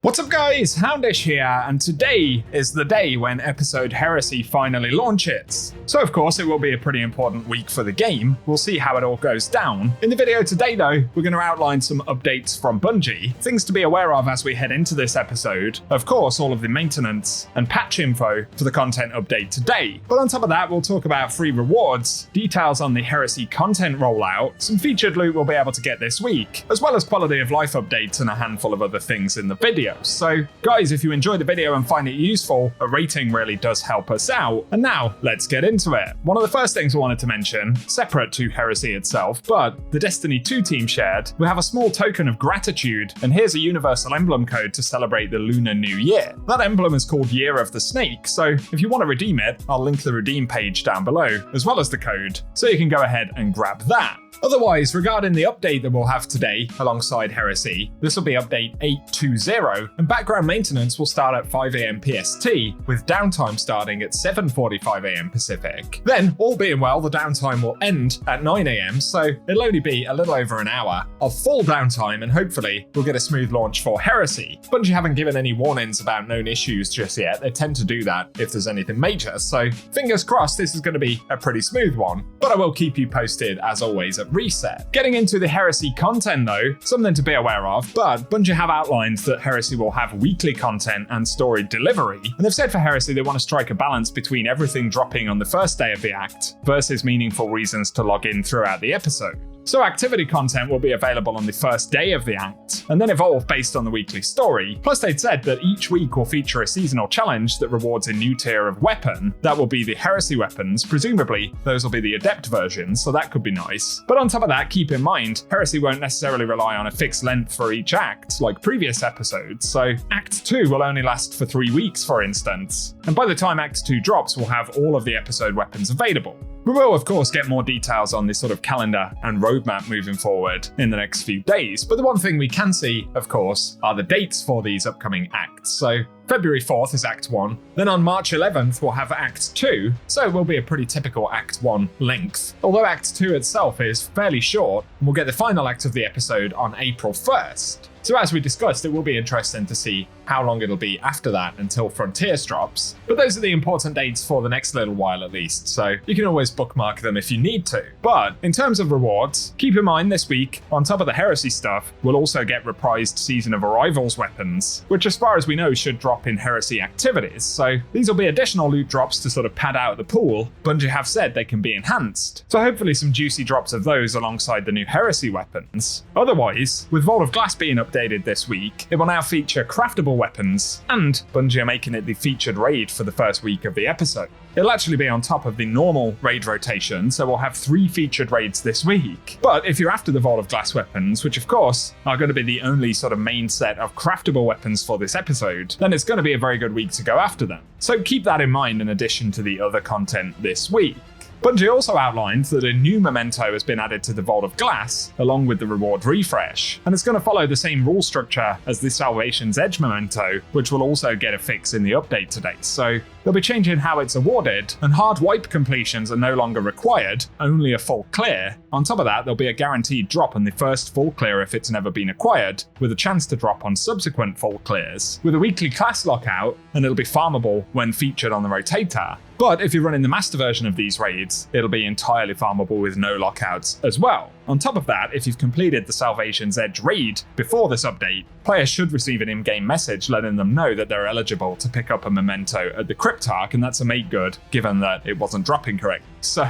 What's up guys, Houndish here, and today is the day when episode Heresy finally launches. So of course it will be a pretty important week for the game. We'll see how it all goes down. In the video today though, we're going to outline some updates from Bungie, things to be aware of as we head into this episode, of course all of the maintenance and patch info for the content update today. But on top of that we'll talk about free rewards, details on the Heresy content rollout, some featured loot we'll be able to get this week, as well as quality of life updates and a handful of other things in the video. So guys, if you enjoyed the video and find it useful, a rating really does help us out. And now let's get into it. One of the first things I wanted to mention, separate to Heresy itself, but the Destiny 2 team shared, we have a small token of gratitude, and here's a universal emblem code to celebrate the Lunar New Year. That emblem is called Year of the Snake, so if you want to redeem it, I'll link the redeem page down below, as well as the code, so you can go ahead and grab that. Otherwise, regarding the update that we'll have today alongside Heresy, this will be update 820, and background maintenance will start at 5 AM PST, with downtime starting at 7:45 AM Pacific. Then, all being well, the downtime will end at 9 AM, so it'll only be a little over an hour of full downtime, and hopefully we'll get a smooth launch for Heresy. Bungie haven't given any warnings about known issues just yet. They tend to do that if there's anything major, so fingers crossed this is going to be a pretty smooth one, but I will keep you posted as always at reset. Getting into the Heresy content though, something to be aware of, but Bungie have outlined that Heresy will have weekly content and story delivery, and they've said for Heresy they want to strike a balance between everything dropping on the first day of the act versus meaningful reasons to log in throughout the episode. So activity content will be available on the first day of the act, and then evolve based on the weekly story. Plus they'd said that each week will feature a seasonal challenge that rewards a new tier of weapon. That will be the Heresy weapons, presumably those will be the Adept versions, so that could be nice. But on top of that, keep in mind, Heresy won't necessarily rely on a fixed length for each act, like previous episodes, so Act 2 will only last for 3 weeks for instance. And by the time Act 2 drops, we'll have all of the episode weapons available. We will, of course, get more details on this sort of calendar and roadmap moving forward in the next few days, but the one thing we can see, of course, are the dates for these upcoming acts. So February 4th is Act 1, then on March 11th we'll have Act 2, so it will be a pretty typical Act 1 length. Although Act 2 itself is fairly short, and we'll get the final act of the episode on April 1st. So as we discussed, it will be interesting to see how long it'll be after that until Frontiers drops. But those are the important dates for the next little while at least, so you can always bookmark them if you need to. But in terms of rewards, keep in mind this week, on top of the Heresy stuff, we'll also get reprised Season of Arrivals weapons, which as far as we know should drop in Heresy activities. So these will be additional loot drops to sort of pad out the pool. Bungie have said they can be enhanced, so hopefully some juicy drops of those alongside the new Heresy weapons. Otherwise, with Vault of Glass being updated this week, it will now feature craftable weapons, and Bungie are making it the featured raid for the first week of the episode. It'll actually be on top of the normal raid rotation, so we'll have 3 featured raids this week. But if you're after the Vault of Glass weapons, which of course are going to be the only sort of main set of craftable weapons for this episode, then it's going to be a very good week to go after them. So keep that in mind in addition to the other content this week. Bungie also outlined that a new memento has been added to the Vault of Glass, along with the reward refresh, and it's going to follow the same rule structure as the Salvation's Edge memento, which will also get a fix in the update today. So they'll be changing how it's awarded, and hard wipe completions are no longer required, only a full clear. On top of that, there'll be a guaranteed drop on the first full clear if it's never been acquired, with a chance to drop on subsequent full clears, with a weekly class lockout, and it'll be farmable when featured on the rotator. But if you're running the master version of these raids, it'll be entirely farmable with no lockouts as well. On top of that, if you've completed the Salvation's Edge raid before this update, players should receive an in-game message letting them know that they're eligible to pick up a memento at the Cryptarch, and that's a make good, given that it wasn't dropping correctly. So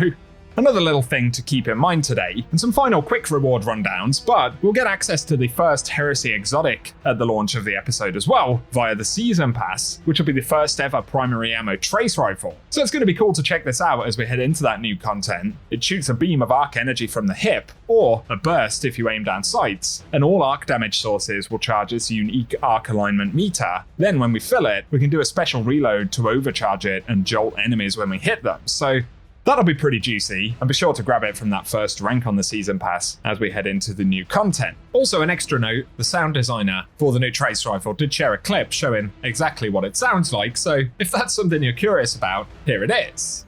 another little thing to keep in mind today, and some final quick reward rundowns, but we'll get access to the first Heresy exotic at the launch of the episode as well, via the Season Pass, which will be the first ever primary ammo trace rifle. So it's going to be cool to check this out as we head into that new content. It shoots a beam of arc energy from the hip, or a burst if you aim down sights, and all arc damage sources will charge its unique arc alignment meter. Then when we fill it, we can do a special reload to overcharge it and jolt enemies when we hit them. So that'll be pretty juicy, and be sure to grab it from that first rank on the Season Pass as we head into the new content. Also, an extra note, the sound designer for the new trace rifle did share a clip showing exactly what it sounds like, so if that's something you're curious about, here it is.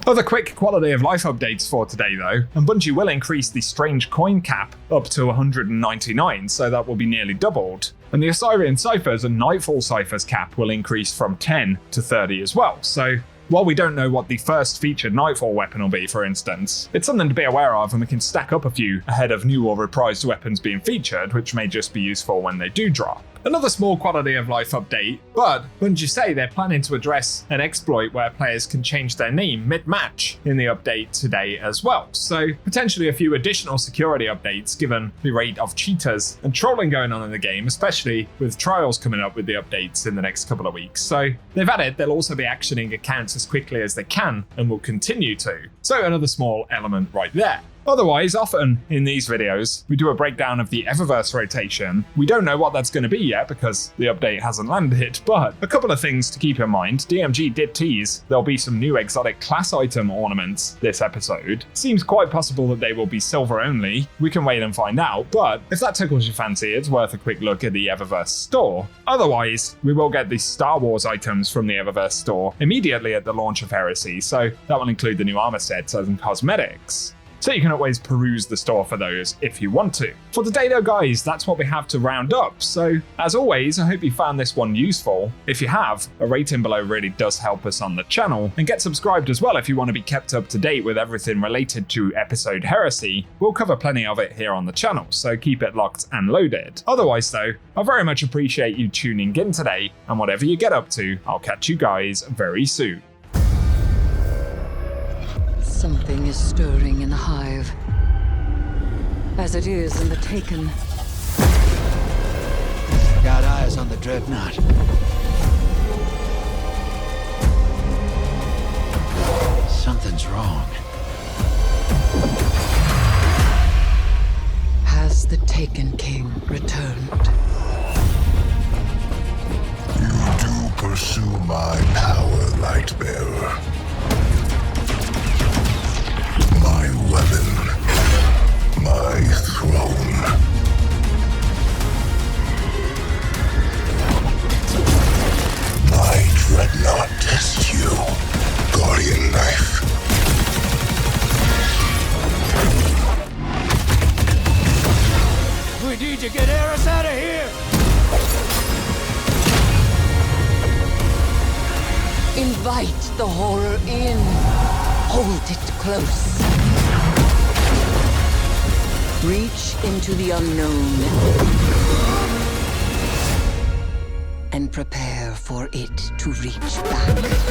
Other quick quality of life updates for today though, and Bungie will increase the strange coin cap up to 199, so that will be nearly doubled. And the Assyrian ciphers and Nightfall ciphers cap will increase from 10 to 30 as well. So while we don't know what the first featured Nightfall weapon will be, for instance, it's something to be aware of, and we can stack up a few ahead of new or reprised weapons being featured, which may just be useful when they do drop. Another small quality of life update, but Bungie say they're planning to address an exploit where players can change their name mid-match in the update today as well. So potentially a few additional security updates given the rate of cheaters and trolling going on in the game, especially with trials coming up with the updates in the next couple of weeks. So they've added they'll also be actioning accounts as quickly as they can and will continue to. So another small element right there. Otherwise, often in these videos, we do a breakdown of the Eververse rotation. We don't know what that's going to be yet because the update hasn't landed, but a couple of things to keep in mind. DMG did tease there'll be some new exotic class item ornaments this episode. Seems quite possible that they will be silver only. We can wait and find out, but if that tickles your fancy, it's worth a quick look at the Eververse store. Otherwise, we will get the Star Wars items from the Eververse store immediately at the launch of Heresy, so that will include the new armor sets and cosmetics. So you can always peruse the store for those if you want to. For today though guys, that's what we have to round up. So as always, I hope you found this one useful. If you have, a rating below really does help us on the channel. And get subscribed as well if you want to be kept up to date with everything related to episode Heresy. We'll cover plenty of it here on the channel, so keep it locked and loaded. Otherwise though, I very much appreciate you tuning in today, and whatever you get up to, I'll catch you guys very soon. Something is stirring in the hive, as it is in the Taken. Got eyes on the Dreadnought. Something's wrong. Has the Taken King returned? You do pursue my power, Lightbearer. My weapon, my throne. My dreadnought tests you, Guardian Knife. We need to get Eris out of here! Invite the horror in. Hold it close. Reach into the unknown and prepare for it to reach back.